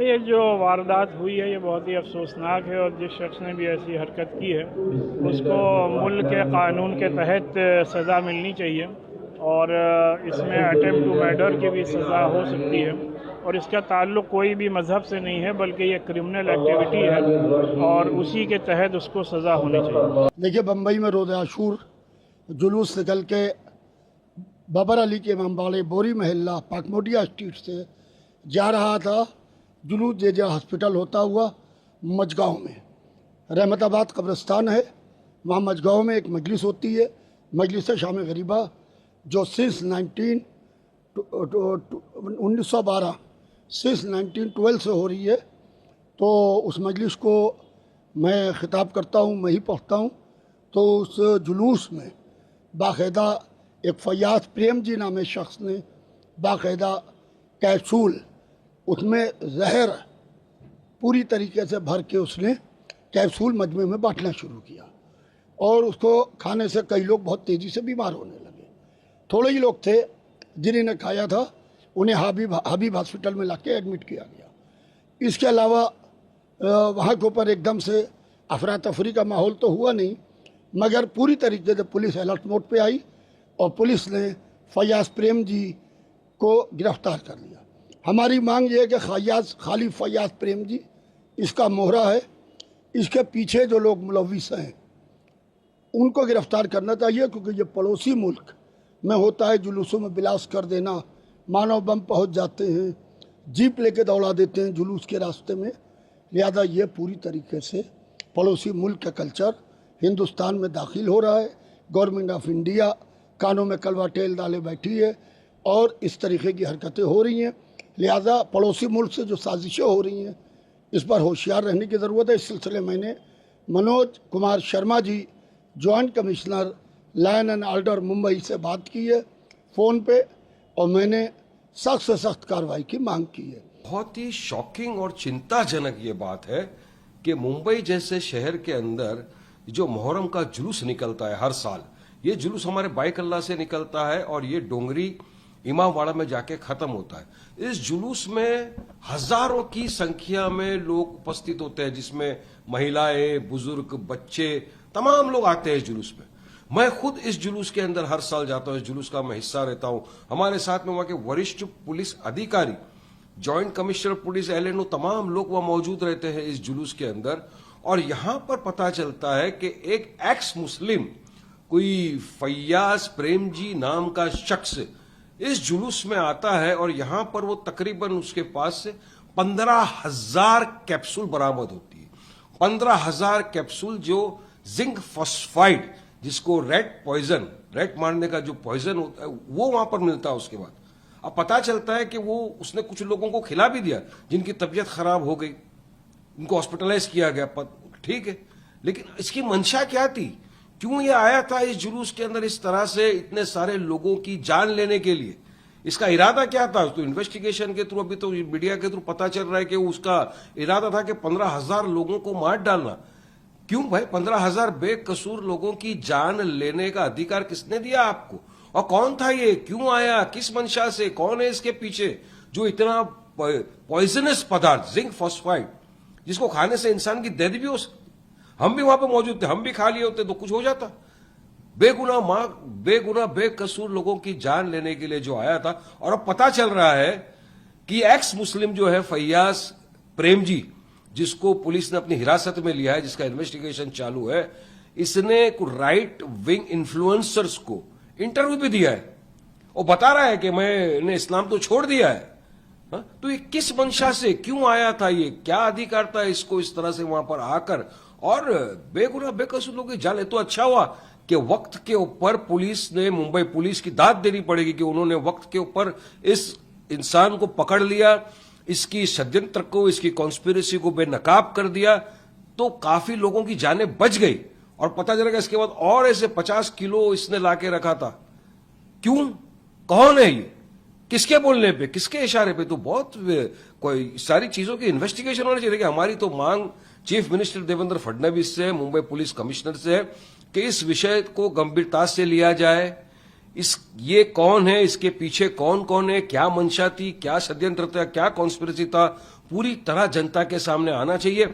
ये जो वारदात हुई है ये बहुत ही अफसोसनाक है और जिस शख्स ने भी ऐसी हरकत की है उसको मुल्क के कानून के तहत सज़ा मिलनी चाहिए और इसमें अटेम्प्ट टू मर्डर की भी सज़ा हो सकती है और इसका ताल्लुक कोई भी मज़हब से नहीं है बल्कि ये क्रिमिनल एक्टिविटी है और उसी के तहत उसको सज़ा होनी चाहिए। देखिए, बम्बई में रोज़ आशूर जुलूस निकल के बाबर अली के इमामबाड़े बोरी महल्ला पाकमोडिया स्ट्रीट से जा रहा था। जुलूस जेजा हॉस्पिटल होता हुआ मजगांव में रहमताबाद कब्रिस्तान है, वहाँ मजगांव में एक मजलिस होती है, मजलिस शाम गरीबा, जो सिंस 1912 सिंस 1912 से हो रही है। तो उस मजलिस को मैं ख़िताब करता हूँ, मैं ही पढ़ता हूँ। तो उस जुलूस में बाकायदा एक फयाज प्रेम जी नामे शख्स ने बाकायदा कैप्सूल, उसमें जहर पूरी तरीके से भर के उसने कैप्सूल मजमे में बांटना शुरू किया और उसको खाने से कई लोग बहुत तेज़ी से बीमार होने लगे। थोड़े ही लोग थे जिन्होंने खाया था, उन्हें हबीब हॉस्पिटल में लाके एडमिट किया गया। इसके अलावा वहाँ के ऊपर एकदम से अफरा तफरी का माहौल तो हुआ नहीं, मगर पूरी तरीके से पुलिस अलर्ट मोड पे आई और पुलिस ने फयाज प्रेम जी को गिरफ्तार कर लिया। हमारी मांग ये है कि खाली फयाज प्रेम जी इसका मोहरा है, इसके पीछे जो लोग मुलविस हैं उनको गिरफ्तार करना चाहिए, क्योंकि ये पड़ोसी मुल्क में होता है। जुलूसों में बिलास कर देना, मानव बम पहुंच जाते हैं, जीप लेके दौड़ा देते हैं जुलूस के रास्ते में। लिहाजा ये पूरी तरीके से पड़ोसी मुल्क का कल्चर हिंदुस्तान में दाखिल हो रहा है। गवर्नमेंट ऑफ इंडिया कानों में कलवा तेल डाले बैठी है और इस तरीके की हरकतें हो रही हैं। लिहाजा पड़ोसी मुल्क से जो साजिशें हो रही हैं इस पर होशियार रहने की ज़रूरत है। इस सिलसिले में मैंने Manoj Kumar Sharma ji, joint commissioner law and order Mumbai से बात की है फ़ोन पे और मैंने सख्त से सख्त कार्रवाई की मांग की है। बहुत ही शॉकिंग और चिंताजनक ये बात है कि मुंबई जैसे शहर के अंदर जो मुहर्रम का जुलूस निकलता है हर साल, ये जुलूस हमारे बाइकल्ला से निकलता है और ये डोंगरी इमामबाड़ा में जाके खत्म होता है। इस जुलूस में हजारों की संख्या में लोग उपस्थित होते हैं, जिसमें महिलाएं, बुजुर्ग, बच्चे, तमाम लोग आते हैं इस जुलूस में। मैं खुद इस जुलूस के अंदर हर साल जाता हूं, इस जुलूस का मैं हिस्सा रहता हूं। हमारे साथ में वहां के वरिष्ठ पुलिस अधिकारी, जॉइंट कमिश्नर पुलिस एलएनओ, तमाम लोग वहां मौजूद रहते हैं इस जुलूस के अंदर। और यहां पर पता चलता है कि एक एक्स मुस्लिम, कोई फयाज प्रेम जी नाम का शख्स इस जुलूस में आता है और यहां पर वो तकरीबन उसके पास से 15,000 कैप्सूल बरामद होती है। 15,000 कैप्सूल जो जिंक फॉस्फाइड, जिसको रेट मारने का जो पॉइजन होता है, वो वहां पर मिलता है। उसके बाद अब पता चलता है कि वो उसने कुछ लोगों को खिला भी दिया जिनकी तबीयत खराब हो गई, उनको हॉस्पिटलाइज किया गया, ठीक है। लेकिन इसकी मंशा क्या थी? क्यों ये आया था इस जुलूस के अंदर इस तरह से इतने सारे लोगों की जान लेने के लिए? इसका इरादा क्या था? तो इन्वेस्टिगेशन के थ्रू, अभी तो मीडिया के थ्रू पता चल रहा है कि उसका इरादा था कि 15,000 लोगों को मार डालना। क्यों भाई? 15,000 बेकसूर लोगों की जान लेने का अधिकार किसने दिया आपको? और कौन था ये? क्यों आया? किस मंशा से? कौन है इसके पीछे जो इतना पॉइजनस पदार्थ जिंक फॉस्फाइड, जिसको खाने से इंसान की डेथ भी हो सकती? हम भी वहां पे मौजूद थे, हम भी खा लिए होते तो कुछ हो जाता। बेगुनाह बेकसूर लोगों की जान लेने के लिए जो आया था। और अब पता चल रहा है कि एक्स मुस्लिम जो है फयाज प्रेम जी, जिसको पुलिस ने अपनी हिरासत में लिया है, जिसका इन्वेस्टिगेशन चालू है, इसने राइट विंग इन्फ्लुएंसर्स को इंटरव्यू भी दिया है और बता रहा है कि मैंने इस्लाम तो छोड़ दिया है। तो ये किस मंशा से क्यों आया था? ये क्या अधिकार था इसको इस तरह से वहां पर आकर और बेगुनाह बेकसूर लोगों की जान ले? तो अच्छा हुआ कि वक्त के ऊपर पुलिस ने, मुंबई पुलिस की दाद देनी पड़ेगी कि उन्होंने वक्त के ऊपर इस इंसान को पकड़ लिया, इसकी षड्यंत्र को, इसकी कॉन्स्पिरेसी को बेनकाब कर दिया, तो काफी लोगों की जानें बच गई। और पता चलेगा इसके बाद और ऐसे 50 किलो इसने लाके रखा था। क्यों? कौन है ये? किसके बोलने पे, किसके इशारे पे? तो बहुत कोई सारी चीजों की इन्वेस्टिगेशन होनी चाहिए। हमारी तो मांग चीफ मिनिस्टर देवेंद्र फडणवीस से, मुंबई पुलिस कमिश्नर से है कि इस विषय को गंभीरता से लिया जाए। ये कौन है, इसके पीछे कौन कौन है, क्या मंशा थी, क्या षड्यंत्र था, क्या कॉन्स्पिरेसी था, पूरी तरह जनता के सामने आना चाहिए।